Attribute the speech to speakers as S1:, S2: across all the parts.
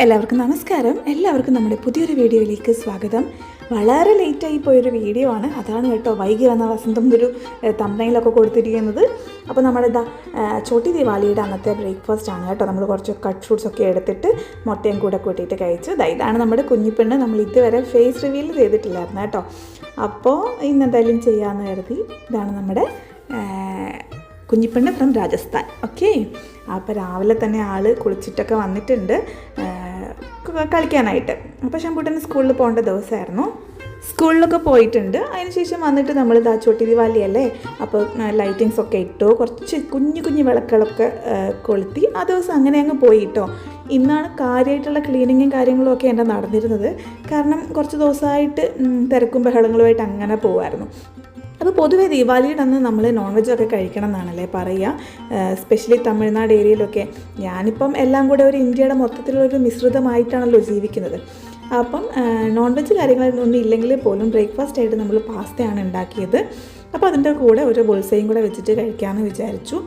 S1: എല്ലാവർക്കും നമസ്കാരം. എല്ലാവർക്കും നമ്മുടെ പുതിയൊരു വീഡിയോയിലേക്ക് സ്വാഗതം. വളരെ ലേറ്റായി പോയൊരു വീഡിയോ ആണ്, അതാണ് കേട്ടോ വൈകി വന്ന വസന്തം ഒരു തംബ്നെയിലൊക്കെ കൊടുത്തിരിക്കുന്നത്. അപ്പോൾ നമ്മുടെ ചോട്ടി ദിവാലിയുടെ അന്നത്തെ ബ്രേക്ക്ഫാസ്റ്റ് ആണ് കേട്ടോ. നമ്മൾ കുറച്ച് കട്ട് ഫ്രൂട്ട്സ് ഒക്കെ എടുത്തിട്ട് മുട്ടയും കൂടെ കൂട്ടിയിട്ട് കഴിച്ച്. ഇതാണ് നമ്മുടെ കുഞ്ഞിപ്പെണ്ണ്. നമ്മൾ ഇതുവരെ ഫേസ് റിവീൽ ചെയ്തിട്ടില്ലായിരുന്നു കേട്ടോ. അപ്പോൾ ഇന്നെന്തായാലും ചെയ്യാമെന്ന് കരുതി. ഇതാണ് നമ്മുടെ കുഞ്ഞിപ്പെണ്ണ് ഫ്രം രാജസ്ഥാൻ. ഓക്കെ, അപ്പോൾ രാവിലെ തന്നെ ആൾ കുളിച്ചിട്ടൊക്കെ വന്നിട്ടുണ്ട് കളിക്കാനായിട്ട്. അപ്പോൾ ശംഭൂട്ടന് സ്കൂളിൽ പോകേണ്ട ദിവസമായിരുന്നു. സ്കൂളിലൊക്കെ പോയിട്ടുണ്ട്. അതിനുശേഷം വന്നിട്ട് നമ്മൾ ചോട്ടി ദിവാലി അല്ലേ, അപ്പോൾ ലൈറ്റിങ്സ് ഒക്കെ ഇട്ടു, കുറച്ച് കുഞ്ഞു കുഞ്ഞു വിളക്കുകളൊക്കെ കൊളുത്തി. ആ ദിവസം അങ്ങനെ അങ്ങ് പോയി കേട്ടോ. ഇന്നാണ് കാര്യമായിട്ടുള്ള ക്ലീനിങ്ങും കാര്യങ്ങളും ഒക്കെ എൻ്റെ നടന്നിരുന്നത്. കാരണം കുറച്ച് ദിവസമായിട്ട് തിരക്കും ബഹളങ്ങളുമായിട്ട് അങ്ങനെ പോകുമായിരുന്നു. അപ്പോൾ പൊതുവെ ദീപാവലിയുടെ അന്ന് നമ്മൾ നോൺ വെജൊക്കെ കഴിക്കണം എന്നാണല്ലേ പറയുക, സ്പെഷ്യലി തമിഴ്നാട് ഏരിയയിലൊക്കെ. ഞാനിപ്പം എല്ലാം കൂടെ ഒരു ഇന്ത്യയുടെ മൊത്തത്തിലുള്ളൊരു മിശ്രിതമായിട്ടാണല്ലോ ജീവിക്കുന്നത്. അപ്പം നോൺ വെജ് കാര്യങ്ങളൊന്നും ഇല്ലെങ്കിൽ പോലും ബ്രേക്ക്ഫാസ്റ്റ് ആയിട്ട് നമ്മൾ പാസ്തയാണ് ഉണ്ടാക്കിയത്. അപ്പോൾ അതിൻ്റെ കൂടെ ഒരു ബുൾസയും കൂടെ വെച്ചിട്ട് കഴിക്കാമെന്ന് വിചാരിച്ചു.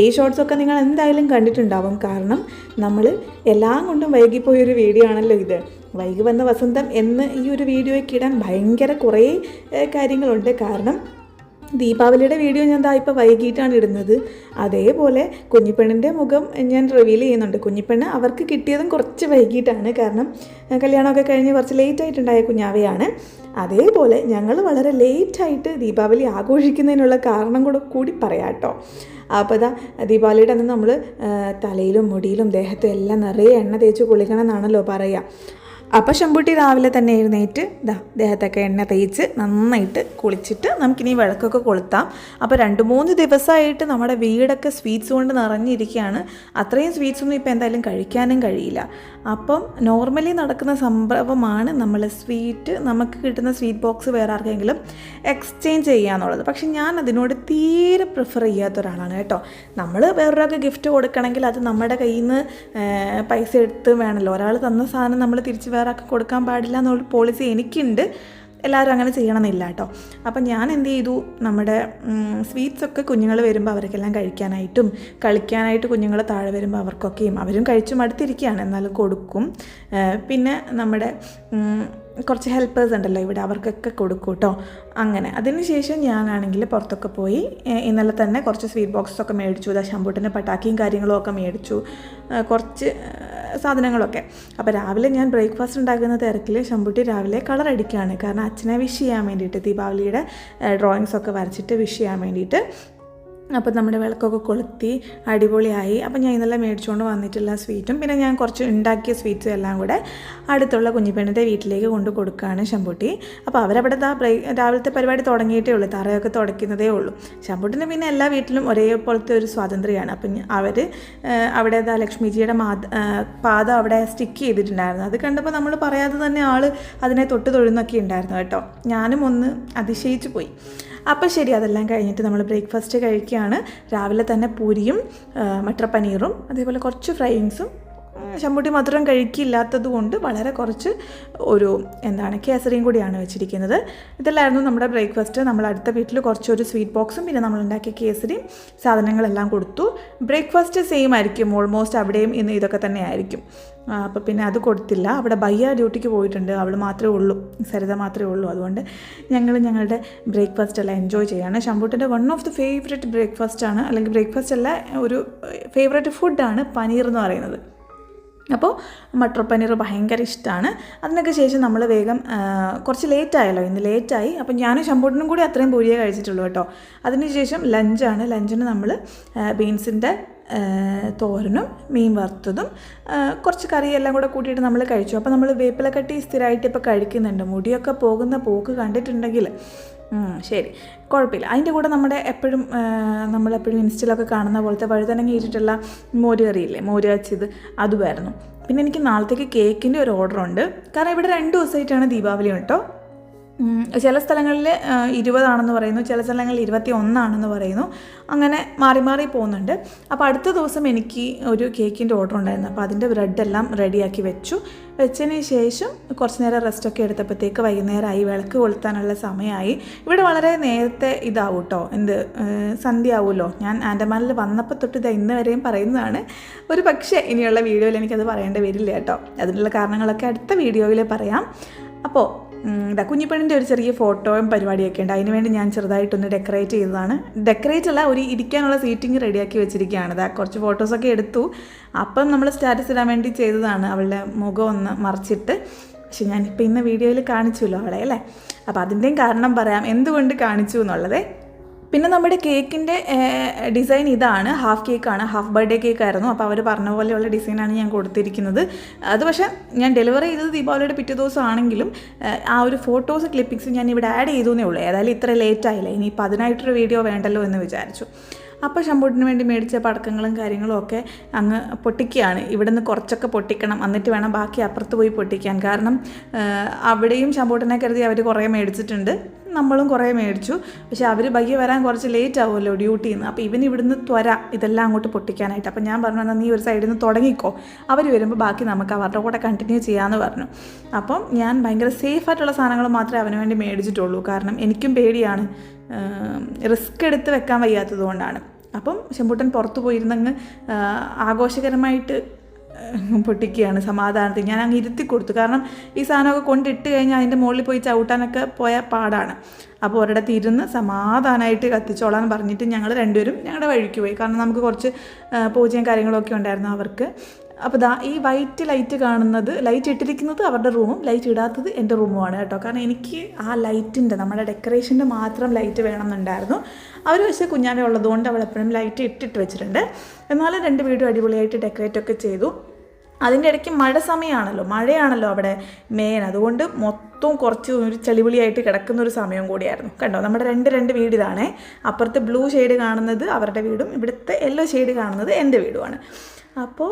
S1: ഈ ഷോർട്സൊക്കെ നിങ്ങൾ എന്തായാലും കണ്ടിട്ടുണ്ടാവും. കാരണം നമ്മൾ എല്ലാം കൊണ്ടും വൈകിപ്പോയൊരു വീഡിയോ ആണല്ലോ ഇത്. വൈകി വന്ന വസന്തം എന്ന് ഈ ഒരു വീഡിയോയ്ക്ക് ഇടാൻ ഭയങ്കര കുറേ കാര്യങ്ങളുണ്ട്. കാരണം ദീപാവലിയുടെ വീഡിയോ ഞാൻ ഇപ്പോൾ വൈകിട്ടാണ് ഇടുന്നത്. അതേപോലെ കുഞ്ഞിപ്പെണ്ണിൻ്റെ മുഖം ഞാൻ റിവീൽ ചെയ്യുന്നുണ്ട്. കുഞ്ഞിപ്പെണ്ണ് അവർക്ക് കിട്ടിയതും കുറച്ച് വൈകിട്ടാണ്. കാരണം കല്യാണമൊക്കെ കഴിഞ്ഞ് കുറച്ച് ലേറ്റായിട്ടുണ്ടായ കുഞ്ഞാവയാണ്. അതേപോലെ ഞങ്ങൾ വളരെ ലേറ്റായിട്ട് ദീപാവലി ആഘോഷിക്കുന്നതിനുള്ള കാരണം കൂടി പറയാം കേട്ടോ. അപ്പോൾ ദീപാവലിയുടെ അന്ന് നമ്മൾ തലയിലും മുടിയിലും ദേഹത്തും എല്ലാം നിറയെ എണ്ണ തേച്ച് കുളിക്കണം എന്നാണല്ലോ പറയുക. അപ്പോൾ ശംഭൂട്ടി രാവിലെ തന്നെ എഴുന്നേറ്റ് ദേഹത്തൊക്കെ എണ്ണ തേച്ച് നന്നായിട്ട് കുളിച്ചിട്ട് നമുക്കിനി വിളക്കൊക്കെ കൊളുത്താം. അപ്പോൾ 2-3 ദിവസമായിട്ട് നമ്മുടെ വീടൊക്കെ സ്വീറ്റ്സ് കൊണ്ട് നിറഞ്ഞിരിക്കുകയാണ്. അത്രയും സ്വീറ്റ്സൊന്നും ഇപ്പോൾ എന്തായാലും കഴിക്കാനും കഴിയില്ല. അപ്പം നോർമലി നടക്കുന്ന സംഭവമാണ് നമ്മൾ നമുക്ക് കിട്ടുന്ന സ്വീറ്റ് ബോക്സ് വേറെ ആർക്കെങ്കിലും എക്സ്ചേഞ്ച് ചെയ്യുക എന്നുള്ളത്. പക്ഷെ ഞാൻ അതിനോട് തീരെ പ്രിഫർ ചെയ്യാത്ത ഒരാളാണ് കേട്ടോ. നമ്മൾ വേറൊരാൾക്ക് ഗിഫ്റ്റ് കൊടുക്കണമെങ്കിൽ അത് നമ്മുടെ കയ്യിൽ നിന്ന് പൈസ എടുത്ത് വേണമല്ലോ. ഒരാൾ തന്ന സാധനം നമ്മൾ തിരിച്ച് വേറെ ആൾക്ക് കൊടുക്കാൻ പാടില്ല എന്നുള്ള പോളിസി എനിക്കുണ്ട്. എല്ലാവരും അങ്ങനെ ചെയ്യണമെന്നില്ല കേട്ടോ. അപ്പം ഞാൻ എന്ത് ചെയ്തു, നമ്മുടെ സ്വീറ്റ്സൊക്കെ കുഞ്ഞുങ്ങൾ വരുമ്പോൾ അവർക്കെല്ലാം കഴിക്കാനായിട്ടും കളിക്കാനായിട്ട് കുഞ്ഞുങ്ങൾ താഴെ വരുമ്പോൾ അവർക്കൊക്കെയും അവരും കഴിച്ചു മടുത്തിരിക്കുകയാണ്, എന്നാലും കൊടുക്കും. പിന്നെ നമ്മുടെ കുറച്ച് ഹെൽപ്പേഴ്സ് ഉണ്ടല്ലോ ഇവിടെ, അവർക്കൊക്കെ കൊടുക്കും കേട്ടോ. അങ്ങനെ അതിനുശേഷം ഞാനാണെങ്കിൽ പുറത്തൊക്കെ പോയി ഇന്നലെ തന്നെ കുറച്ച് സ്വീറ്റ് ബോക്സൊക്കെ മേടിച്ചു. ശംഭൂട്ടിൻ്റെ പട്ടാക്കിയും കാര്യങ്ങളും ഒക്കെ മേടിച്ചു, കുറച്ച് സാധനങ്ങളൊക്കെ. അപ്പോൾ രാവിലെ ഞാൻ ബ്രേക്ക്ഫാസ്റ്റ് ഉണ്ടാക്കുന്ന തിരക്കിൽ ശംഭൂട്ടി രാവിലെ കളർ അടിക്കുകയാണ്. കാരണം അച്ഛനെ വിഷ് ചെയ്യാൻ വേണ്ടിയിട്ട്, ദീപാവലിയുടെ ഡ്രോയിങ്സൊക്കെ വരച്ചിട്ട് വിഷ് ചെയ്യാൻ വേണ്ടിയിട്ട്. അപ്പോൾ നമ്മുടെ വിളക്കൊക്കെ കൊളുത്തി അടിപൊളിയായി. അപ്പോൾ ഞാൻ ഇന്നെല്ലാം മേടിച്ചുകൊണ്ട് വന്നിട്ടുള്ള സ്വീറ്റും പിന്നെ ഞാൻ കുറച്ച് ഉണ്ടാക്കിയ സ്വീറ്റ്സും എല്ലാം കൂടെ അടുത്തുള്ള കുഞ്ഞിപ്പെണ്ണിൻ്റെ വീട്ടിലേക്ക് കൊണ്ട് കൊടുക്കുകയാണ് ശംഭൂട്ടി. അപ്പോൾ അവരവിടെ രാവിലത്തെ പരിപാടി തുടങ്ങിയിട്ടേ ഉള്ളൂ, തറയൊക്കെ തുടയ്ക്കുന്നതേ ഉള്ളൂ. ശംഭൂട്ടിന് പിന്നെ എല്ലാ വീട്ടിലും ഒരേപോലത്തെ ഒരു സ്വാതന്ത്ര്യമാണ്. അപ്പം അവർ അവിടെ ലക്ഷ്മിജിയുടെ പാദം അവിടെ സ്റ്റിക്ക് ചെയ്തിട്ടുണ്ടായിരുന്നു. അത് കണ്ടപ്പോൾ നമ്മൾ പറയാതെ തന്നെ ആൾ അതിനെ തൊട്ട് തൊഴുന്നൊക്കെ ഉണ്ടായിരുന്നു കേട്ടോ. ഞാനും ഒന്ന് അതിശയിച്ചു പോയി. അപ്പോൾ ശരി, അതെല്ലാം കഴിഞ്ഞിട്ട് നമ്മൾ ബ്രേക്ക്ഫാസ്റ്റ് കഴിക്കുകയാണ്. രാവിലെ തന്നെ പൂരിയും മട്ടർ പനീറും അതേപോലെ കുറച്ച് ഫ്രൈയിങ്സും. ശംഭൂട്ടി മധുരം കഴിക്കില്ലാത്തത് കൊണ്ട് വളരെ കുറച്ച് കേസറിയും കൂടിയാണ് വെച്ചിരിക്കുന്നത്. ഇതെല്ലായിരുന്നു നമ്മുടെ ബ്രേക്ക്ഫാസ്റ്റ്. നമ്മൾ അടുത്ത വീട്ടിൽ കുറച്ചൊരു സ്വീറ്റ് ബോക്സും പിന്നെ നമ്മളുണ്ടാക്കിയ കേസരിയും സാധനങ്ങളെല്ലാം കൊടുത്തു. ബ്രേക്ക്ഫാസ്റ്റ് സെയിം ആയിരിക്കും ഓൾമോസ്റ്റ് അവിടെയും ഇന്ന് ഇതൊക്കെ തന്നെ ആയിരിക്കും. അപ്പോൾ പിന്നെ അത് കൊടുത്തില്ല. അവിടെ ബയ്യ ഡ്യൂട്ടിക്ക് പോയിട്ടുണ്ട്, അവൾ മാത്രമേ ഉള്ളൂ, സരിത മാത്രമേ ഉള്ളൂ. അതുകൊണ്ട് ഞങ്ങളുടെ ബ്രേക്ക്ഫാസ്റ്റ് എല്ലാം എൻജോയ് ചെയ്യുകയാണ്. ശംഭൂട്ടിൻ്റെ വൺ ഓഫ് ദി ഫേവറേറ്റ് ബ്രേക്ക്ഫാസ്റ്റാണ്, അല്ലെങ്കിൽ ബ്രേക്ക്ഫാസ്റ്റ് അല്ല, ഒരു ഫേവറേറ്റ് ഫുഡാണ് പനീർ എന്ന് പറയുന്നത്. അപ്പോൾ മട്ടർ പനീർ ഭയങ്കര ഇഷ്ടമാണ്. അതിനൊക്കെ ശേഷം നമ്മൾ വേഗം കുറച്ച് ലേറ്റായല്ലോ, ഇന്ന് ലേറ്റായി. അപ്പം ഞാനും ശംഭൂട്ടിനും കൂടി അത്രയും പൂരിയേ കഴിച്ചിട്ടുള്ളൂ കേട്ടോ. അതിനുശേഷം ലഞ്ചാണ്. ലഞ്ചിന് നമ്മൾ ബീൻസിൻ്റെ തോരനും മീൻ വറുത്തതും കുറച്ച് കറി എല്ലാം കൂടെ കൂട്ടിയിട്ട് നമ്മൾ കഴിച്ചു. അപ്പോൾ നമ്മൾ വേപ്പിലക്കട്ടി സ്ഥിരമായിട്ട് ഇപ്പോൾ കഴിക്കുന്നുണ്ട്. മുടിയൊക്കെ പോകുന്ന പോക്ക് കണ്ടിട്ടുണ്ടെങ്കിൽ ശരി, കുഴപ്പമില്ല. അതിൻ്റെ കൂടെ നമ്മളെപ്പോഴും ഇൻസ്റ്റയിലൊക്കെ കാണുന്ന പോലത്തെ വഴുതനങ്ങ ഇട്ടിട്ടുള്ള മോര് കറിയില്ലേ, മോര് കാച്ചിയത്, അതുമായിരുന്നു. പിന്നെ എനിക്ക് നാളത്തേക്ക് കേക്കിൻ്റെ ഒരു ഓർഡറുണ്ട്. കാരണം ഇവിടെ 2 ദിവസമായിട്ടാണ് ദീപാവലി കേട്ടോ. ചില സ്ഥലങ്ങളിൽ 20 പറയുന്നു, ചില സ്ഥലങ്ങളിൽ 21 പറയുന്നു. അങ്ങനെ മാറി മാറി പോകുന്നുണ്ട്. അപ്പോൾ അടുത്ത ദിവസം എനിക്ക് ഒരു കേക്കിൻ്റെ ഓർഡർ ഉണ്ടായിരുന്നു. അപ്പോൾ അതിൻ്റെ ബ്രെഡെല്ലാം റെഡിയാക്കി വെച്ചതിന് ശേഷം കുറച്ച് നേരം റെസ്റ്റൊക്കെ എടുത്തപ്പോഴത്തേക്ക് വൈകുന്നേരമായി, വിളക്ക് കൊളുത്താനുള്ള സമയമായി. ഇവിടെ വളരെ നേരത്തെ ഇതാവും കേട്ടോ, സന്ധ്യ ആവുമല്ലോ. ഞാൻ ആൻഡമാനിൽ വന്നപ്പോൾ തൊട്ട് ഇന്ന് വരെയും പറയുന്നതാണ്. ഒരു പക്ഷേ ഇനിയുള്ള വീഡിയോയിൽ എനിക്കത് പറയേണ്ടി വരില്ല കേട്ടോ. അതിനുള്ള കാരണങ്ങളൊക്കെ അടുത്ത വീഡിയോയിൽ പറയാം. അപ്പോൾ കുഞ്ഞിപ്പെണ്ണിൻ്റെ ഒരു ചെറിയ ഫോട്ടോയും പരിപാടിയൊക്കെ ഉണ്ട്. അതിനുവേണ്ടി ഞാൻ ചെറുതായിട്ടൊന്ന് ഡെക്കറേറ്റ് ചെയ്തതാണ്. ഡെക്കറേറ്റ് അല്ല, ഒരു ഇരിക്കാനുള്ള സീറ്റിംഗ് റെഡിയാക്കി വെച്ചിരിക്കുകയാണ്. കുറച്ച് ഫോട്ടോസൊക്കെ എടുത്തു. അപ്പം നമ്മൾ സ്റ്റാറ്റസ് ഇടാൻ വേണ്ടി ചെയ്തതാണ്, അവളുടെ മുഖം ഒന്ന് മറച്ചിട്ട്. പക്ഷെ ഞാനിപ്പോൾ ഇന്ന് വീഡിയോയിൽ കാണിച്ചുല്ലോ അവളെ, അല്ലേ? അപ്പോൾ അതിൻ്റെയും കാരണം പറയാം എന്തുകൊണ്ട് കാണിച്ചു എന്നുള്ളത്. പിന്നെ നമ്മുടെ കേക്കിൻ്റെ ഡിസൈൻ ഇതാണ്. ഹാഫ് കേക്കാണ്, ഹാഫ് ബർത്ത്ഡേ കേക്കായിരുന്നു. അപ്പോൾ അവർ പറഞ്ഞ പോലെയുള്ള ഡിസൈനാണ് ഞാൻ കൊടുത്തിരിക്കുന്നത്. അത് പക്ഷേ ഞാൻ ഡെലിവറി ചെയ്തത് ദീപാവലിയുടെ പിറ്റേ ദിവസം ആണെങ്കിലും ആ ഒരു ഫോട്ടോസ് ക്ലിപ്പിങ്സ് ഞാൻ ഇവിടെ ആഡ് ചെയ്തേ ഉള്ളൂ. ഏതായാലും ഇത്ര ലേറ്റ് ആയില്ല, ഇനിയിപ്പോൾ അതിനായിട്ടൊരു വീഡിയോ വേണ്ടല്ലോ എന്ന് വിചാരിച്ചു. അപ്പോൾ ശമ്പൂട്ടിന് വേണ്ടി മേടിച്ച പടക്കങ്ങളും കാര്യങ്ങളും ഒക്കെ അങ്ങ് പൊട്ടിക്കുകയാണ്. ഇവിടെ നിന്ന് കുറച്ചൊക്കെ പൊട്ടിക്കണം, എന്നിട്ട് വേണം ബാക്കി അപ്പുറത്ത് പോയി പൊട്ടിക്കാൻ. കാരണം അവിടെയും ശമ്പൂട്ടിനെ കരുതി അവർ കുറേ മേടിച്ചിട്ടുണ്ട്, നമ്മളും കുറേ മേടിച്ചു. പക്ഷേ അവർ ബയ്യ വരാൻ കുറച്ച് ലേറ്റ് ആവുമല്ലോ ഡ്യൂട്ടിയിൽ നിന്ന്. അപ്പോൾ ഇവൻ ഇവിടുന്ന് ഇതെല്ലാം അങ്ങോട്ട് പൊട്ടിക്കാനായിട്ട്. അപ്പോൾ ഞാൻ പറഞ്ഞു, എന്നാൽ നീ ഒരു സൈഡിൽ നിന്ന് തുടങ്ങിക്കോ, അവർ വരുമ്പോൾ ബാക്കി നമുക്ക് അവരുടെ കൂടെ കണ്ടിന്യൂ ചെയ്യാമെന്ന് പറഞ്ഞു. അപ്പം ഞാൻ ഭയങ്കര സേഫായിട്ടുള്ള സാധനങ്ങൾ മാത്രമേ അവന് വേണ്ടി മേടിച്ചിട്ടുള്ളൂ. കാരണം എനിക്കും പേടിയാണ്, റിസ്ക് എടുത്ത് വെക്കാൻ വയ്യാത്തത് കൊണ്ടാണ്. അപ്പം ശമ്പൂട്ടൻ പുറത്ത് പോയിരുന്നങ്ങ് ആഘോഷകരമായിട്ട് പൊട്ടിക്കുകയാണ് സമാധാനത്തിൽ. ഞാൻ അങ്ങ് ഇരുത്തി കൊടുത്തു. കാരണം ഈ സാധനമൊക്കെ കൊണ്ടിട്ട് കഴിഞ്ഞാൽ അതിൻ്റെ മുകളിൽ പോയി ചവിട്ടാനൊക്കെ പോയ പാടാണ്. അപ്പോൾ ഒരിടത്ത് ഇരുന്ന് സമാധാനമായിട്ട് കത്തിച്ചോളാൻ പറഞ്ഞിട്ട് ഞങ്ങൾ രണ്ടുപേരും ഞങ്ങളുടെ വഴിക്ക് പോയി. കാരണം നമുക്ക് കുറച്ച് പൂജയും കാര്യങ്ങളൊക്കെ ഉണ്ടായിരുന്നു അവർക്ക്. അപ്പോൾ ഈ വൈറ്റ് ലൈറ്റ് കാണുന്നത്, ലൈറ്റ് ഇട്ടിരിക്കുന്നത് അവരുടെ റൂമും ലൈറ്റ് ഇടാത്തത് എൻ്റെ റൂമുമാണ് കേട്ടോ. കാരണം എനിക്ക് ആ ലൈറ്റിൻ്റെ, നമ്മുടെ ഡെക്കറേഷൻ്റെ മാത്രം ലൈറ്റ് വേണമെന്നുണ്ടായിരുന്നു. അവർ പക്ഷേ കുഞ്ഞാവ ഉള്ളതുകൊണ്ട് അവൾ എപ്പോഴും ലൈറ്റ് ഇട്ടിട്ട് വെച്ചിട്ടുണ്ട്. എന്നാലും രണ്ട് വീടും അടിപൊളിയായിട്ട് ഡെക്കറേറ്റ് ഒക്കെ ചെയ്തു. അതിൻ്റെ ഇടയ്ക്ക് മഴയാണല്ലോ അവിടെ മെയിൻ. അതുകൊണ്ട് മൊത്തം കുറച്ച് ഒരു ചെളിവിളിയായിട്ട് കിടക്കുന്ന ഒരു സമയം കൂടിയായിരുന്നു. കണ്ടോ, നമ്മുടെ രണ്ട് വീടിതാണേ. അപ്പുറത്തെ ബ്ലൂ ഷെയ്ഡ് കാണുന്നത് അവരുടെ വീടും ഇവിടുത്തെ യെല്ലോ ഷെയ്ഡ് കാണുന്നത് എൻ്റെ വീടുമാണ്. അപ്പോൾ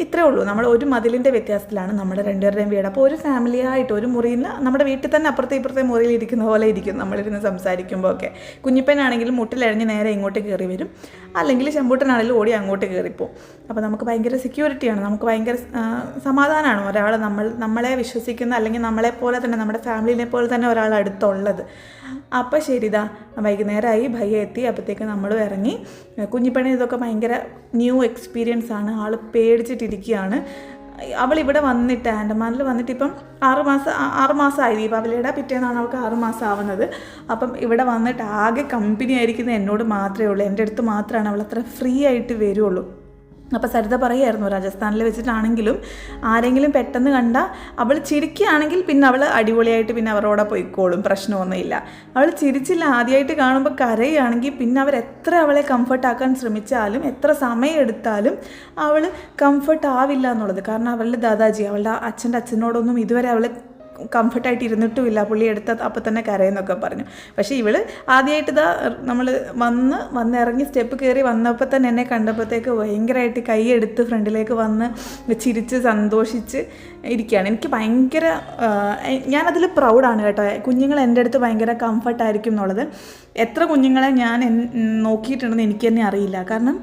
S1: ഇത്രയേ ഉള്ളൂ, നമ്മൾ ഒരു മതിലിൻ്റെ വ്യത്യാസത്തിലാണ് നമ്മുടെ രണ്ടുപേരുടെയും വീട്. അപ്പോൾ ഒരു ഫാമിലിയായിട്ട് ഒരു മുറിയിൽ നിന്ന് നമ്മുടെ വീട്ടിൽ തന്നെ അപ്പുറത്തെ ഇപ്പുറത്തെ മുറിയിൽ ഇരിക്കുന്ന പോലെ ഇരിക്കും നമ്മളിരുന്ന് സംസാരിക്കുമ്പോൾ ഒക്കെ. കുഞ്ഞിപ്പനാണെങ്കിലും മുട്ടിലഴിഞ്ഞ് നേരെ ഇങ്ങോട്ട് കയറി വരും, അല്ലെങ്കിൽ ശമ്പൂട്ടനാണെങ്കിലും ഓടി അങ്ങോട്ട് കയറിപ്പോവും. അപ്പോൾ നമുക്ക് ഭയങ്കര സെക്യൂരിറ്റിയാണ്, നമുക്ക് ഭയങ്കര സമാധാനമാണ് ഒരാൾ നമ്മളെ വിശ്വസിക്കുന്ന, അല്ലെങ്കിൽ നമ്മളെപ്പോലെ തന്നെ നമ്മുടെ ഫാമിലിനെ പോലെ തന്നെ ഒരാൾ അടുത്തുള്ളത്. അപ്പോൾ ശരിതാ വൈകുന്നേരമായി, ഭയ്യ എത്തി. അപ്പോഴത്തേക്ക് നമ്മളും ഇറങ്ങി. കുഞ്ഞിപ്പണി ഇതൊക്കെ ഭയങ്കര ന്യൂ എക്സ്പീരിയൻസ് ആണ്. ആൾ പേടിച്ചിട്ടിരിക്കുകയാണ്. അവളിവിടെ വന്നിട്ട്, ആൻഡമാനിൽ വന്നിട്ട് ഇപ്പം 6 മാസമായി. ദീപാവലിയുടെ പിറ്റേന്നാണ് അവൾക്ക് 6 മാസം ആവുന്നത്. അപ്പം ഇവിടെ വന്നിട്ട് ആകെ കമ്പനി ആയിരിക്കുന്നത് എന്നോട് മാത്രമേ ഉള്ളൂ. എൻ്റെ അടുത്ത് മാത്രമാണ് അവൾ അത്ര ഫ്രീ ആയിട്ട് വരുള്ളൂ. അപ്പോൾ സരിത പറയുമായിരുന്നു, രാജസ്ഥാനിൽ വെച്ചിട്ടാണെങ്കിലും ആരെങ്കിലും പെട്ടെന്ന് കണ്ടാൽ അവൾ ചിരിക്കുകയാണെങ്കിൽ പിന്നെ അവൾ അടിപൊളിയായിട്ട് പിന്നെ അവരോടെ പോയിക്കോളും, പ്രശ്നമൊന്നുമില്ല. അവൾ ചിരിച്ചില്ല, ആദ്യമായിട്ട് കാണുമ്പോൾ കരയുകയാണെങ്കിൽ പിന്നെ അവരെത്ര അവളെ കംഫർട്ടാക്കാൻ ശ്രമിച്ചാലും എത്ര സമയം എടുത്താലും അവൾ കംഫർട്ട് ആവില്ല എന്നുള്ളത്. കാരണം അവളുടെ ദാദാജി, അവളുടെ അച്ഛനോടൊന്നും ഇതുവരെ അവൾ കംഫർട്ടായിട്ട് ഇരുന്നിട്ടുമില്ല. പുള്ളി എടുത്ത അപ്പം തന്നെ കരയെന്നൊക്കെ പറഞ്ഞു. പക്ഷേ ഇവൾ ആദ്യമായിട്ട് നമ്മൾ വന്നിറങ്ങി സ്റ്റെപ്പ് കയറി വന്നപ്പോൾ തന്നെ എന്നെ കണ്ടപ്പോഴത്തേക്ക് ഭയങ്കരമായിട്ട് കൈയെടുത്ത് ഫ്രണ്ടിലേക്ക് വന്ന് ചിരിച്ച് സന്തോഷിച്ച് ഇരിക്കുകയാണ്. എനിക്ക് ഭയങ്കര, ഞാനതിൽ പ്രൗഡാണ് കേട്ടോ. കുഞ്ഞുങ്ങൾ എൻ്റെ അടുത്ത് ഭയങ്കര കംഫർട്ടായിരിക്കും എന്നുള്ളത്. എത്ര കുഞ്ഞുങ്ങളെ ഞാൻ നോക്കിയിട്ടുണ്ടെന്ന് എനിക്ക് തന്നെ അറിയില്ല. കാരണം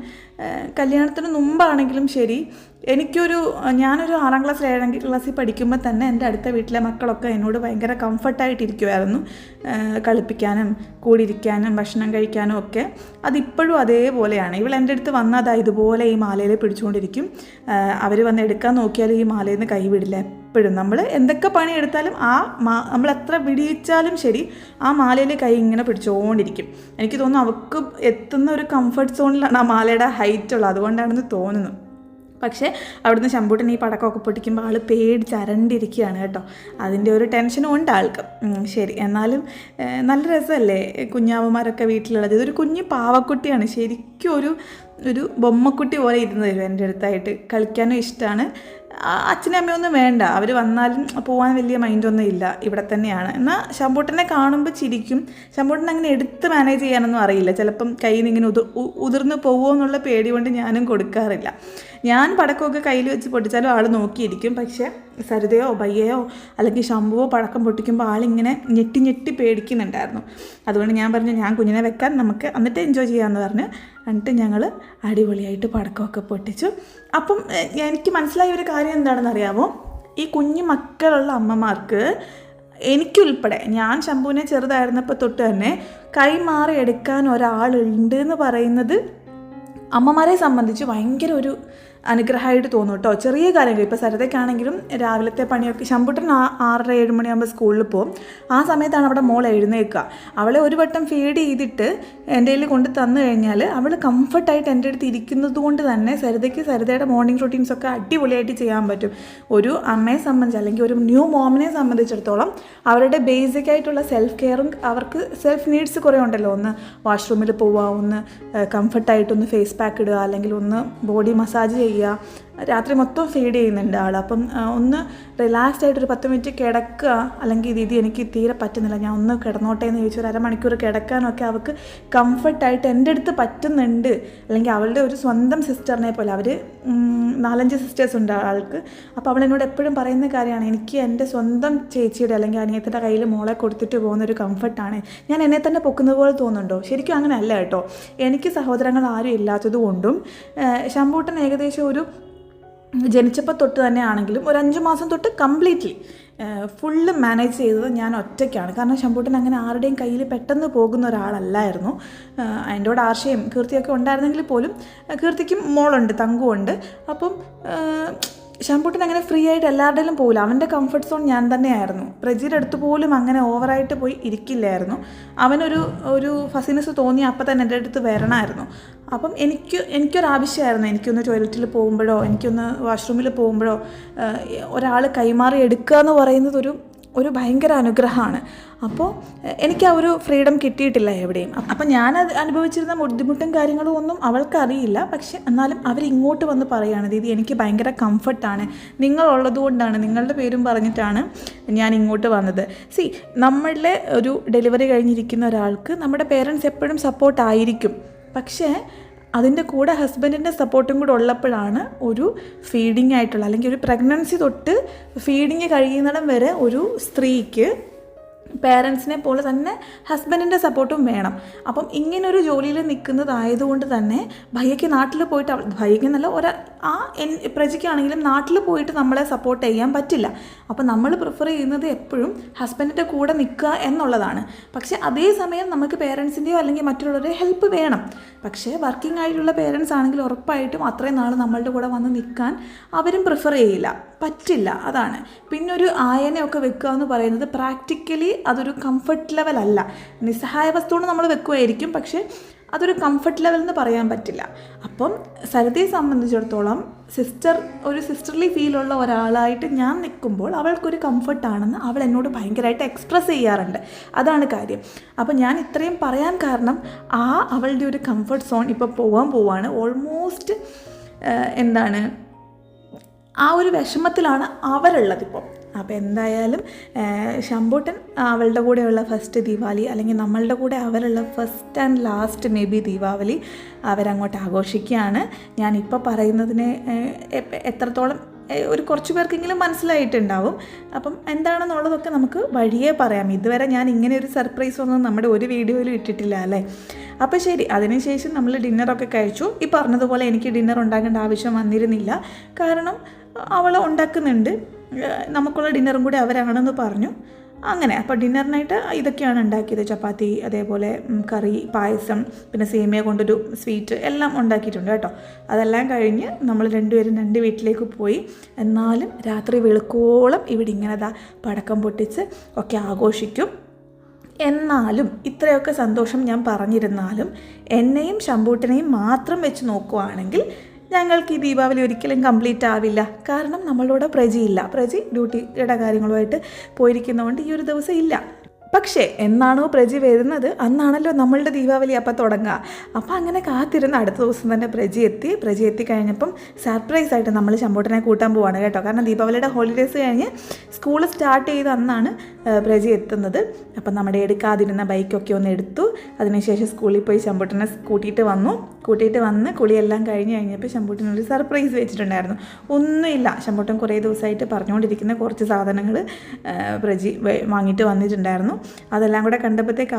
S1: കല്യാണത്തിന് മുമ്പാണെങ്കിലും ശരി, ഞാനൊരു 6ാം ക്ലാസ്സിൽ 7ാം ക്ലാസ്സിൽ പഠിക്കുമ്പോൾ തന്നെ എൻ്റെ അടുത്ത വീട്ടിലെ മക്കളൊക്കെ എന്നോട് ഭയങ്കര കംഫർട്ടായിട്ടിരിക്കുമായിരുന്നു. കളിപ്പിക്കാനും കൂടിയിരിക്കാനും ഭക്ഷണം കഴിക്കാനും ഒക്കെ. അതിപ്പോഴും അതേപോലെയാണ്. ഇവൾ എൻ്റെ അടുത്ത് വന്നതാ ഇതുപോലെ ഈ മാലയിൽ പിടിച്ചുകൊണ്ടിരിക്കും. അവർ വന്ന് എടുക്കാൻ നോക്കിയാൽ ഈ മാലയിൽ നിന്ന് കൈ വിടില്ല. എപ്പോഴും നമ്മൾ എന്തൊക്കെ പണിയെടുത്താലും നമ്മൾ എത്ര വിടിയിച്ചാലും ശരി ആ മാലയിൽ കൈ ഇങ്ങനെ പിടിച്ചുകൊണ്ടിരിക്കും. എനിക്ക് തോന്നുന്നു അവൾക്ക് എത്തുന്ന ഒരു കംഫർട്ട് സോണിലാണ് ആ മാലയുടെ ഹൈറ്റ് ഉള്ളത്, അതുകൊണ്ടാണെന്ന് തോന്നുന്നു. പക്ഷേ അവിടുന്ന് ശമ്പൂട്ടൻ ഈ പടക്കമൊക്കെ പൊട്ടിക്കുമ്പോൾ ആൾ പേടിച്ചരണ്ടിരിക്കുകയാണ് കേട്ടോ. അതിൻ്റെ ഒരു ടെൻഷനും ഉണ്ട് ആൾക്ക്. ശരി, എന്നാലും നല്ല രസമല്ലേ കുഞ്ഞാവന്മാരൊക്കെ വീട്ടിലുള്ളത്. ഇതൊരു കുഞ്ഞ് പാവക്കുട്ടിയാണ്, ശരിക്കും ഒരു ഒരു ബൊമ്മക്കുട്ടി പോലെ ഇരുന്ന് തരും എൻ്റെ അടുത്തായിട്ട്. കളിക്കാനും ഇഷ്ടമാണ്. അച്ഛനും അമ്മയൊന്നും വേണ്ട, അവർ വന്നാലും പോകാൻ വലിയ മൈൻഡൊന്നും ഇല്ല, ഇവിടെ തന്നെയാണ്. എന്നാൽ ശമ്പൂട്ടനെ കാണുമ്പോൾ ചിരിക്കും. ശമ്പൂട്ടൻ അങ്ങനെ എടുത്ത് മാനേജ് ചെയ്യാനൊന്നും അറിയില്ല. ചിലപ്പം കയ്യിൽ നിന്ന് ഇങ്ങനെ ഉതിർന്ന് പോകുമോ എന്നുള്ള പേടി കൊണ്ട് ഞാനും കൊടുക്കാറില്ല. ഞാൻ പടക്കമൊക്കെ കയ്യിൽ വെച്ച് പൊട്ടിച്ചാലും ആൾ നോക്കിയിരിക്കും. പക്ഷേ സരിതയോ ഭയ്യയോ അല്ലെങ്കിൽ ശംഭുവോ പടക്കം പൊട്ടിക്കുമ്പോൾ ആളിങ്ങനെ ഞെട്ടി ഞെട്ടി പേടിക്കുന്നുണ്ടായിരുന്നു. അതുകൊണ്ട് ഞാൻ പറഞ്ഞു, ഞാൻ കുഞ്ഞിനെ വെക്കാൻ, നമുക്ക് എന്നിട്ട് എൻജോയ് ചെയ്യാമെന്ന് പറഞ്ഞ്. എന്നിട്ട് ഞങ്ങൾ അടിപൊളിയായിട്ട് പടക്കമൊക്കെ പൊട്ടിച്ചു. അപ്പം എനിക്ക് മനസ്സിലായ ഒരു കാര്യം എന്താണെന്ന് അറിയാമോ? ഈ കുഞ്ഞു മക്കളുള്ള അമ്മമാർക്ക്, എനിക്കുൾപ്പെടെ, ഞാൻ ശംഭുവിനെ ചെറുതായിരുന്നപ്പോൾ തൊട്ട് തന്നെ കൈമാറി എടുക്കാൻ ഒരാളുണ്ട് എന്ന് പറയുന്നത് അമ്മമാരെ സംബന്ധിച്ച് ഭയങ്കര ഒരു അനുഗ്രഹമായിട്ട് തോന്നും കേട്ടോ. ചെറിയ കാര്യങ്ങൾ, ഇപ്പോൾ സരിതയ്ക്കാണെങ്കിലും രാവിലത്തെ പണിയൊക്കെ, ശമ്പൂട്ടൻ 6:30-7 മണിയാകുമ്പോൾ സ്കൂളിൽ പോകും. ആ സമയത്താണ് അവിടെ മോൾ എഴുന്നേൽക്കുക. അവളെ ഒരു വട്ടം ഫീഡ് ചെയ്തിട്ട് എൻ്റെ കയ്യിൽ കൊണ്ട് തന്നു കഴിഞ്ഞാൽ അവൾ കംഫർട്ടായിട്ട് എൻ്റെ അടുത്ത് ഇരിക്കുന്നത് കൊണ്ട് തന്നെ സരിതയ്ക്ക് സരിതയുടെ മോർണിംഗ് റൂട്ടീൻസൊക്കെ അടിപൊളിയായിട്ട് ചെയ്യാൻ പറ്റും. ഒരു അമ്മയെ സംബന്ധിച്ച് അല്ലെങ്കിൽ ഒരു ന്യൂ മോമിനെ സംബന്ധിച്ചിടത്തോളം അവരുടെ ബേസിക് ആയിട്ടുള്ള സെൽഫ് കെയറും, അവർക്ക് സെൽഫ് നീഡ്സ് കുറേ ഉണ്ടല്ലോ. ഒന്ന് വാഷ്റൂമിൽ പോവുക, ഒന്ന് കംഫർട്ടായിട്ടൊന്ന് ഫേസ് പാക്ക് ഇടുക, അല്ലെങ്കിൽ ഒന്ന് ബോഡി മസാജ് ചെയ്യുക. രാത്രി മൊത്തം ഫീഡ് ചെയ്യുന്നുണ്ട് ആൾ. അപ്പം ഒന്ന് റിലാക്സ്ഡ് ആയിട്ടൊരു 10 മിനിറ്റ് കിടക്കുക, അല്ലെങ്കിൽ ദീദി എനിക്ക് തീരെ പറ്റുന്നില്ല, ഞാൻ ഒന്ന് കിടന്നോട്ടെ എന്ന് ചോദിച്ചു ഒരു അരമണിക്കൂർ കിടക്കാനൊക്കെ അവൾക്ക് കംഫർട്ടായിട്ട് എൻ്റെ അടുത്ത് പറ്റുന്നുണ്ട്. അല്ലെങ്കിൽ അവളുടെ ഒരു സ്വന്തം സിസ്റ്ററിനെ പോലെ, അവർ 4-5 സിസ്റ്റേഴ്സ് ഉണ്ട് ആൾക്ക്. അപ്പോൾ അവൾ എന്നോട് എപ്പോഴും പറയുന്ന കാര്യമാണ്, എനിക്ക് എൻ്റെ സ്വന്തം ചേച്ചിയുടെ അല്ലെങ്കിൽ അനിയത്തിൻ്റെ കയ്യിൽ മോളെ കൊടുത്തിട്ട് പോകുന്നൊരു കംഫർട്ടാണ്. ഞാൻ എന്നെ തന്നെ പൊക്കുന്നത് പോലെ തോന്നുന്നുണ്ടോ? ശരിക്കും അങ്ങനെ അല്ല കേട്ടോ. എനിക്ക് സഹോദരങ്ങൾ ആരും ഇല്ലാത്തത് കൊണ്ടും ശമ്പൂട്ടൻ ഏകദേശം ഒരു ജനിച്ചപ്പോൾ തൊട്ട് തന്നെ ആണെങ്കിലും ഒരു 5 മാസം തൊട്ട് കംപ്ലീറ്റ്ലി ഫുള്ള് മാനേജ് ചെയ്തത് ഞാൻ ഒറ്റയ്ക്കാണ്. കാരണം ശമ്പൂട്ടൻ അങ്ങനെ ആരുടെയും കയ്യിൽ പെട്ടെന്ന് പോകുന്ന ഒരാളല്ലായിരുന്നു. അതിൻ്റെ കൂടെ ആർഷയും കീർത്തിയൊക്കെ ഉണ്ടായിരുന്നെങ്കിൽ പോലും, കീർത്തിക്കും മോളുണ്ട്, തങ്കുമുണ്ട്. അപ്പം ശമ്പൂട്ടൻ അങ്ങനെ ഫ്രീ ആയിട്ട് എല്ലാവരുടെയും പോകില്ല. അവൻ്റെ കംഫർട്ട് സോൺ ഞാൻ തന്നെയായിരുന്നു. പ്രജിയുടെ അടുത്ത് പോലും അങ്ങനെ ഓവറായിട്ട് പോയി ഇരിക്കില്ലായിരുന്നു. അവനൊരു ഫസിനെസ് തോന്നി അപ്പം തന്നെ എൻ്റെ അടുത്ത് വരണമായിരുന്നു. അപ്പം എനിക്കൊരാവശ്യമായിരുന്നു, എനിക്കൊന്ന് ടോയ്ലറ്റിൽ പോകുമ്പോഴോ എനിക്കൊന്ന് വാഷ്റൂമിൽ പോകുമ്പോഴോ ഒരാൾ കൈമാറി എടുക്കുക എന്ന് പറയുന്നത് ഒരു ഭയങ്കര അനുഗ്രഹമാണ്. അപ്പോൾ എനിക്ക് ആ ഒരു ഫ്രീഡം കിട്ടിയിട്ടില്ല എവിടെയും. അപ്പം ഞാനത് അനുഭവിച്ചിരുന്ന ബുദ്ധിമുട്ടും കാര്യങ്ങളും ഒന്നും അവൾക്കറിയില്ല. പക്ഷെ എന്നാലും അവരിങ്ങോട്ട് വന്ന് പറയുകയാണ്, ദീദി എനിക്ക് ഭയങ്കര കംഫർട്ടാണ്, നിങ്ങളുള്ളത് കൊണ്ടാണ്, നിങ്ങളുടെ പേരും പറഞ്ഞിട്ടാണ് ഞാൻ ഇങ്ങോട്ട് വന്നത്. നമ്മളുടെ ഒരു ഡെലിവറി കഴിഞ്ഞിരിക്കുന്ന ഒരാൾക്ക് നമ്മുടെ പേരൻസ് എപ്പോഴും സപ്പോർട്ടായിരിക്കും. പക്ഷേ അതിൻ്റെ കൂടെ ഹസ്ബൻഡിൻ്റെ സപ്പോർട്ടും കൂടെ ഉള്ളപ്പോഴാണ് ഒരു ഫീഡിങ് ആയിട്ടുള്ള, അല്ലെങ്കിൽ ഒരു പ്രഗ്നൻസി തൊട്ട് ഫീഡിങ് കഴിയുന്നിടം വരെ ഒരു സ്ത്രീക്ക് പേരൻസിനെ പോലെ തന്നെ ഹസ്ബൻഡിൻ്റെ സപ്പോർട്ടും വേണം. അപ്പം ഇങ്ങനൊരു ജോലിയിൽ നിൽക്കുന്നതായതുകൊണ്ട് തന്നെ ഭയ്യയ്ക്ക് നാട്ടിൽ പോയിട്ട്, ഭയ്യക്കെന്നല്ല പ്രജയ്ക്കാണെങ്കിലും നാട്ടിൽ പോയിട്ട് നമ്മളെ സപ്പോർട്ട് ചെയ്യാൻ പറ്റില്ല. അപ്പം നമ്മൾ പ്രിഫർ ചെയ്യുന്നത് എപ്പോഴും ഹസ്ബൻഡിൻ്റെ കൂടെ നിൽക്കുക എന്നുള്ളതാണ്. പക്ഷേ അതേസമയം നമുക്ക് പേരൻസിൻ്റെയോ അല്ലെങ്കിൽ മറ്റുള്ളവരുടെ ഹെൽപ്പ് വേണം. പക്ഷേ വർക്കിംഗ് ആയിട്ടുള്ള പേരൻസ് ആണെങ്കിൽ ഉറപ്പായിട്ടും അത്രയും നാൾ നമ്മളുടെ കൂടെ വന്ന് നിൽക്കാൻ അവരും പ്രിഫർ ചെയ്യില്ല, പറ്റില്ല. അതാണ്. പിന്നെ ഒരു ആയനെയൊക്കെ വെക്കുക എന്ന് പറയുന്നത് പ്രാക്ടിക്കലി അതൊരു കംഫർട്ട് ലെവലല്ല. നിസ്സഹായാവസ്ഥയോട് നമ്മൾ വെക്കുമായിരിക്കും, പക്ഷേ അതൊരു കംഫർട്ട് ലെവൽ എന്ന് പറയാൻ പറ്റില്ല. അപ്പം സരിതയെ സംബന്ധിച്ചിടത്തോളം ഒരു സിസ്റ്റർലി ഫീലുള്ള ഒരാളായിട്ട് ഞാൻ നിൽക്കുമ്പോൾ അവൾക്കൊരു കംഫർട്ടാണെന്ന് അവൾ എന്നോട് ഭയങ്കരമായിട്ട് എക്സ്പ്രസ് ചെയ്യാറുണ്ട്. അതാണ് കാര്യം. അപ്പം ഞാൻ ഇത്രയും പറയാൻ കാരണം അവളുടെ ഒരു കംഫർട്ട് സോൺ ഇപ്പോൾ പോവാണ്. ഓൾമോസ്റ്റ് ആ ഒരു വിഷമത്തിലാണ് അവരുള്ളതിപ്പോൾ. അപ്പോൾ എന്തായാലും ശമ്പൂട്ടൻ അവളുടെ കൂടെയുള്ള ഫസ്റ്റ് ദീപാവലി, അല്ലെങ്കിൽ നമ്മളുടെ കൂടെ അവരുള്ള first and last may be Deepavali അവരങ്ങോട്ട് ആഘോഷിക്കുകയാണ്. ഞാനിപ്പോൾ പറയുന്നതിന് എത്രത്തോളം ഒരു കുറച്ച് പേർക്കെങ്കിലും മനസ്സിലായിട്ടുണ്ടാവും. അപ്പം എന്താണെന്നുള്ളതൊക്കെ നമുക്ക് വഴിയേ പറയാം. ഇതുവരെ ഞാൻ ഇങ്ങനെ ഒരു സർപ്രൈസ് ഒന്നും നമ്മുടെ ഒരു വീഡിയോയിലും ഇട്ടിട്ടില്ല അല്ലേ. അപ്പോൾ ശരി, അതിനുശേഷം നമ്മൾ ഡിന്നറൊക്കെ കഴിച്ചു. ഈ പറഞ്ഞതുപോലെ എനിക്ക് ഡിന്നർ ഉണ്ടാക്കേണ്ട ആവശ്യം വന്നിരുന്നില്ല. കാരണം അവൾ ഉണ്ടാക്കുന്നുണ്ട്, നമുക്കുള്ള ഡിന്നറും കൂടി അവരാണെന്ന് പറഞ്ഞു. അങ്ങനെ അപ്പോൾ ഡിന്നറിനായിട്ട് ഇതൊക്കെയാണ് ഉണ്ടാക്കിയത്. ചപ്പാത്തി, അതേപോലെ കറി, പായസം, പിന്നെ സേമിയ കൊണ്ടൊരു സ്വീറ്റ് എല്ലാം ഉണ്ടാക്കിയിട്ടുണ്ട് കേട്ടോ. അതെല്ലാം കഴിഞ്ഞ് നമ്മൾ രണ്ടുപേരും 2 വീട്ടിലേക്ക് പോയി. എന്നാലും രാത്രി വെളുക്കോളം ഇവിടെ ഇങ്ങനെ പടക്കം പൊട്ടിച്ച് ഒക്കെ ആഘോഷിക്കും. എന്നാലും ഇത്രയൊക്കെ സന്തോഷം ഞാൻ പറഞ്ഞിരുന്നാലും എന്നെയും ശമ്പൂട്ടനെയും മാത്രം വെച്ച് നോക്കുവാണെങ്കിൽ ഞങ്ങൾക്ക് ഈ ദീപാവലി ഒരിക്കലും കംപ്ലീറ്റ് ആവില്ല. കാരണം നമ്മളോട് പ്രജി ഡ്യൂട്ടിയുടെ കാര്യങ്ങളുമായിട്ട് പോയിരിക്കുന്നതുകൊണ്ട് ഈ ഒരു ദിവസം ഇല്ല. പക്ഷേ എന്നാണോ പ്രജി വരുന്നത് അന്നാണല്ലോ നമ്മളുടെ ദീപാവലി അപ്പം തുടങ്ങുക. അപ്പം അങ്ങനെ കാത്തിരുന്ന് അടുത്ത ദിവസം തന്നെ പ്രജി എത്തി കഴിഞ്ഞപ്പം സർപ്രൈസായിട്ട് നമ്മൾ ശമ്പൂട്ടനെ കൂട്ടാൻ പോവാണ് കേട്ടോ. കാരണം ദീപാവലിയുടെ ഹോളിഡേയ്സ് കഴിഞ്ഞ് സ്കൂൾ സ്റ്റാർട്ട് ചെയ്ത് അന്നാണ് പ്രജി എത്തുന്നത്. അപ്പം നമ്മുടെ എടുക്കാതിരുന്ന ബൈക്കൊക്കെ ഒന്ന് എടുത്തു. അതിനുശേഷം സ്കൂളിൽ പോയി ശമ്പൂട്ടനെ കൂട്ടിയിട്ട് വന്ന് കുളിയെല്ലാം കഴിഞ്ഞപ്പോൾ ശമ്പൂട്ടനൊരു സർപ്രൈസ് വെച്ചിട്ടുണ്ടായിരുന്നു. ഒന്നുമില്ല, ശമ്പൂട്ടൻ കുറേ ദിവസമായിട്ട് പറഞ്ഞുകൊണ്ടിരിക്കുന്ന കുറച്ച് സാധനങ്ങൾ പ്രജി വാങ്ങിയിട്ട് വന്നിട്ടുണ്ടായിരുന്നു. അതെല്ലാം കൂടെ കണ്ടപ്പോഴത്തേക്ക്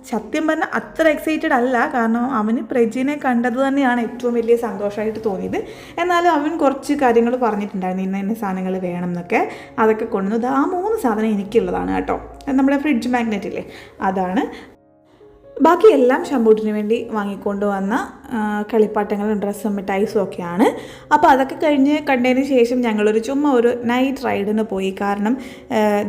S1: സത്യം പറഞ്ഞാൽ അത്ര എക്സൈറ്റഡ് അല്ല. കാരണം അവന് പ്രജിനെ കണ്ടത് തന്നെയാണ് ഏറ്റവും വലിയ സന്തോഷമായിട്ട് തോന്നിയത്. എന്നാലും അവൻ കുറച്ച് കാര്യങ്ങൾ പറഞ്ഞിട്ടുണ്ടായിരുന്നു, ഇന്ന സാധനങ്ങൾ വേണം എന്നൊക്കെ. അതൊക്കെ കൊണ്ടുവന്നത് ആ 3 സാധനം എനിക്കുള്ളതാണ് കേട്ടോ. നമ്മുടെ ഫ്രിഡ്ജ് മാഗ്നറ്റ് ഇല്ലേ, അതാണ്. ബാക്കിയെല്ലാം ശമ്പൂട്ടിന് വേണ്ടി വാങ്ങിക്കൊണ്ട് വന്ന കളിപ്പാട്ടങ്ങളും ഡ്രസ്സും മിഠായിസും ഒക്കെയാണ്. അപ്പോൾ അതൊക്കെ കഴിഞ്ഞ് കണ്ടതിന് ശേഷം ഞങ്ങളൊരു ചുമ്മാ ഒരു നൈറ്റ് റൈഡിന് പോയി. കാരണം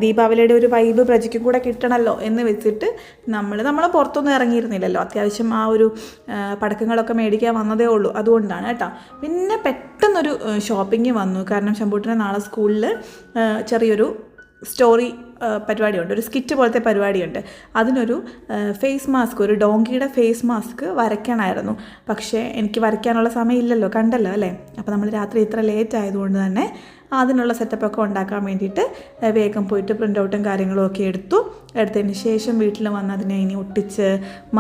S1: ദീപാവലിയുടെ ഒരു വൈബ് പ്രജയ്ക്കും കൂടെ കിട്ടണമല്ലോ എന്ന് വെച്ചിട്ട് നമ്മൾ പുറത്തൊന്നും ഇറങ്ങിയിരുന്നില്ലല്ലോ. അത്യാവശ്യം ആ ഒരു പടക്കങ്ങളൊക്കെ മേടിക്കാൻ വന്നതേ ഉള്ളൂ, അതുകൊണ്ടാണ് കേട്ടോ. പിന്നെ പെട്ടെന്നൊരു ഷോപ്പിംഗ് വന്നു. കാരണം ശമ്പൂട്ടിന് നാളെ സ്കൂളിൽ ചെറിയൊരു സ്റ്റോറി പരിപാടിയുണ്ട്, ഒരു സ്കിറ്റ് പോലത്തെ പരിപാടിയുണ്ട്. അതിനൊരു ഫേസ് മാസ്ക്, ഒരു ഡോങ്കിയുടെ ഫേസ് മാസ്ക് വരയ്ക്കണമായിരുന്നു. പക്ഷേ എനിക്ക് വരയ്ക്കാനുള്ള സമയമില്ലല്ലോ, കണ്ടല്ലോ അല്ലേ. അപ്പോൾ നമ്മൾ രാത്രി ഇത്ര ലേറ്റ് ആയതുകൊണ്ട് തന്നെ അതിനുള്ള സെറ്റപ്പൊക്കെ ഉണ്ടാക്കാൻ വേണ്ടിയിട്ട് വേഗം പോയിട്ട് പ്രിൻ്റ് ഔട്ടും കാര്യങ്ങളും ഒക്കെ എടുത്തതിന് ശേഷം വീട്ടിൽ വന്ന് അതിനെ ഇനി ഒട്ടിച്ച്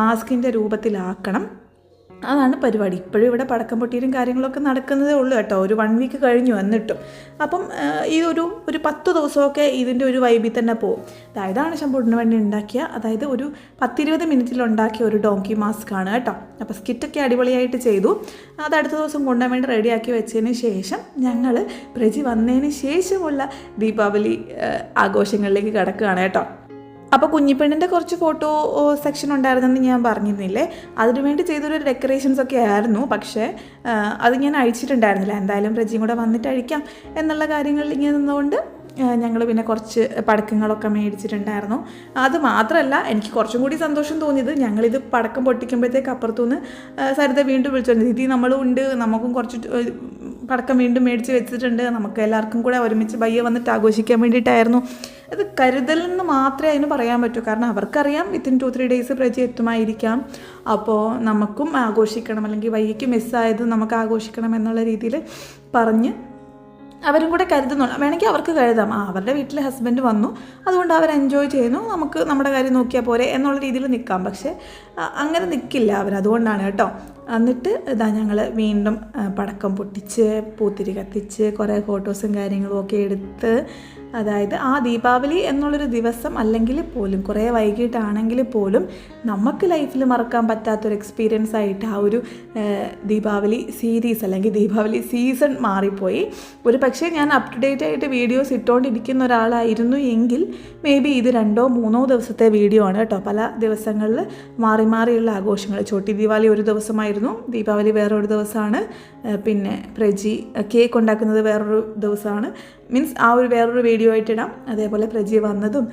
S1: മാസ്കിൻ്റെ രൂപത്തിലാക്കണം. അതാണ് പരിപാടി. ഇപ്പോഴും ഇവിടെ പടക്കം പൊട്ടിയും കാര്യങ്ങളൊക്കെ നടക്കുന്നതേ ഉള്ളൂ കേട്ടോ. ഒരു 1 വീക്ക് കഴിഞ്ഞു വന്നിട്ടും. അപ്പം ഈ ഒരു 10 ദിവസമൊക്കെ ഇതിൻ്റെ ഒരു വൈബിൽ തന്നെ പോകും. ഇതാണ് ശമ്പൂട്ടിന് വേണ്ടി ഉണ്ടാക്കിയ, അതായത് ഒരു 10-20 മിനിറ്റിലുണ്ടാക്കിയ ഒരു ഡോങ്കി മാസ്ക് ആണ് കേട്ടോ. അപ്പോൾ സ്കിറ്റൊക്കെ അടിപൊളിയായിട്ട് ചെയ്തു. അത് അടുത്ത ദിവസം കൊണ്ടുപോകാൻ വേണ്ടി റെഡിയാക്കി വെച്ചതിന് ശേഷം ഞങ്ങൾ പ്രജി വന്നതിന് ശേഷമുള്ള ദീപാവലി ആഘോഷങ്ങളിലേക്ക് കിടക്കുകയാണ് കേട്ടോ. അപ്പോൾ കുഞ്ഞിപ്പെണ്ണിൻ്റെ കുറച്ച് ഫോട്ടോ സെക്ഷൻ ഉണ്ടായിരുന്നെന്ന് ഞാൻ പറഞ്ഞിരുന്നില്ലേ, അതിനുവേണ്ടി ചെയ്തൊരു ഡെക്കറേഷൻസ് ഒക്കെ ആയിരുന്നു. പക്ഷേ അത് ഞാൻ അഴിച്ചിട്ടുണ്ടായിരുന്നില്ല. എന്തായാലും പ്രജിയും കൂടെ വന്നിട്ട് അഴിക്കാം എന്നുള്ള കാര്യങ്ങളിൽ ഇങ്ങനെ നിന്നുകൊണ്ട് ഞങ്ങൾ പിന്നെ കുറച്ച് പടക്കങ്ങളൊക്കെ മേടിച്ചിട്ടുണ്ടായിരുന്നു. അത് മാത്രമല്ല, എനിക്ക് കുറച്ചും കൂടി സന്തോഷം തോന്നിയത്, ഞങ്ങളിത് പടക്കം പൊട്ടിക്കുമ്പോഴത്തേക്ക് അപ്പുറത്തുനിന്ന് സരിത വീണ്ടും വിളിച്ചു, ദീദി നമ്മളും ഉണ്ട്, നമുക്കും കുറച്ച് പടക്കം വീണ്ടും മേടിച്ച് വെച്ചിട്ടുണ്ട്, നമുക്ക് എല്ലാവർക്കും കൂടെ ഒരുമിച്ച് ബയ്യ വന്നിട്ട് ആഘോഷിക്കാൻ വേണ്ടിയിട്ടായിരുന്നു. അത് കരുതലെന്ന് മാത്രമേ അതിന് പറയാൻ പറ്റൂ. കാരണം അവർക്കറിയാം വിത്തിൻ 2-3 ഡേയ്സ് പ്രജി എത്തുമായിരിക്കാം. അപ്പോൾ നമുക്കും ആഘോഷിക്കണം, അല്ലെങ്കിൽ വയ്യയ്ക്ക് മിസ്സായത് നമുക്ക് ആഘോഷിക്കണം എന്നുള്ള രീതിയിൽ പറഞ്ഞ് അവരും കൂടെ കരുതുന്നുള്ളൂ. വേണമെങ്കിൽ അവർക്ക് കരുതാം, അവരുടെ വീട്ടിൽ ഹസ്ബൻഡ് വന്നു, അതുകൊണ്ട് അവർ എൻജോയ് ചെയ്യുന്നു, നമുക്ക് നമ്മുടെ കാര്യം നോക്കിയാൽ പോരെ എന്നുള്ള രീതിയിൽ നിൽക്കാം. പക്ഷേ അങ്ങനെ നിൽക്കില്ല അവർ, അതുകൊണ്ടാണ് കേട്ടോ. എന്നിട്ട് ഞങ്ങൾ വീണ്ടും പടക്കം പൊട്ടിച്ച് പൂത്തിരി കത്തിച്ച് കുറേ ഫോട്ടോസും കാര്യങ്ങളും ഒക്കെ എടുത്ത്, അതായത് ആ ദീപാവലി എന്നുള്ളൊരു ദിവസം അല്ലെങ്കിൽ പോലും കുറേ വൈകിട്ടാണെങ്കിൽ പോലും നമുക്ക് ലൈഫിൽ മറക്കാൻ പറ്റാത്തൊരു എക്സ്പീരിയൻസ് ആയിട്ട് ആ ഒരു ദീപാവലി സീരീസ് അല്ലെങ്കിൽ ദീപാവലി സീസൺ മാറിപ്പോയി. ഒരു പക്ഷേ ഞാൻ അപ് ടു ഡേറ്റ് ആയിട്ട് വീഡിയോസ് ഇട്ടുകൊണ്ടിരിക്കുന്ന ഒരാളായിരുന്നു എങ്കിൽ മേ ബി ഇത് 2-3 ദിവസത്തെ വീഡിയോ ആണ് കേട്ടോ. പല ദിവസങ്ങളിൽ മാറിയുള്ള ആഘോഷങ്ങൾ. ചോട്ടി ദീപാവലി ഒരു ദിവസമായിരുന്നു, ദീപാവലി വേറൊരു ദിവസമാണ്, പിന്നെ പ്രജി കേക്ക് ഉണ്ടാക്കുന്നത് വേറൊരു ദിവസമാണ്. മീൻസ് ആ ഒരു വേറൊരു വീഡിയോ ആയിട്ടിടാം. അതേപോലെ പ്രജി വന്നതും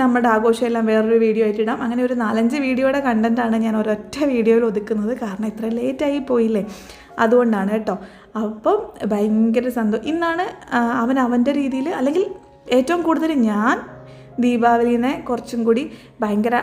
S1: നമ്മുടെ ആഘോഷമെല്ലാം വേറൊരു വീഡിയോ ആയിട്ടിടാം. അങ്ങനെ ഒരു 4-5 വീഡിയോയുടെ കണ്ടൻറ്റാണ് ഞാൻ ഒരൊറ്റ വീഡിയോയിൽ ഒതുക്കുന്നത്. കാരണം ഇത്ര ലേറ്റായി പോയില്ലേ, അതുകൊണ്ടാണ് കേട്ടോ. അപ്പം ഭയങ്കര സന്തോഷം. ഇന്നാണ് അവൻ്റെ രീതിയിൽ, അല്ലെങ്കിൽ ഏറ്റവും കൂടുതൽ ഞാൻ ദീപാവലിനെ കുറച്ചും കൂടി ഭയങ്കര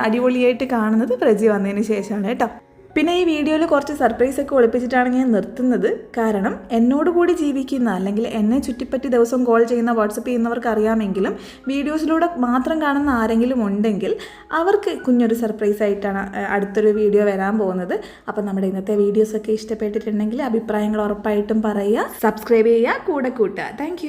S1: അടിപൊളിയായിട്ട് കാണുന്നത് പ്രജി വന്നതിന് ശേഷമാണ് കേട്ടോ. പിന്നെ ഈ വീഡിയോയിൽ കുറച്ച് സർപ്രൈസൊക്കെ ഒളിപ്പിച്ചിട്ടാണ് ഞാൻ നിർത്തുന്നത്. കാരണം എന്നോട് കൂടി ജീവിക്കുന്ന, അല്ലെങ്കിൽ എന്നെ ചുറ്റിപ്പറ്റി ദിവസം കോൾ ചെയ്യുന്ന, വാട്സപ്പ് ചെയ്യുന്നവർക്ക് അറിയാമെങ്കിലും വീഡിയോസിലൂടെ മാത്രം കാണുന്ന ആരെങ്കിലും ഉണ്ടെങ്കിൽ അവർക്ക് കുഞ്ഞൊരു സർപ്രൈസായിട്ടാണ് അടുത്തൊരു വീഡിയോ വരാൻ പോകുന്നത്. അപ്പം നമ്മുടെ ഇന്നത്തെ വീഡിയോസൊക്കെ ഇഷ്ടപ്പെട്ടിട്ടുണ്ടെങ്കിൽ അഭിപ്രായങ്ങൾ ഉറപ്പായിട്ടും പറയുക, സബ്സ്ക്രൈബ് ചെയ്യുക, കൂടെ കൂട്ടുക. താങ്ക്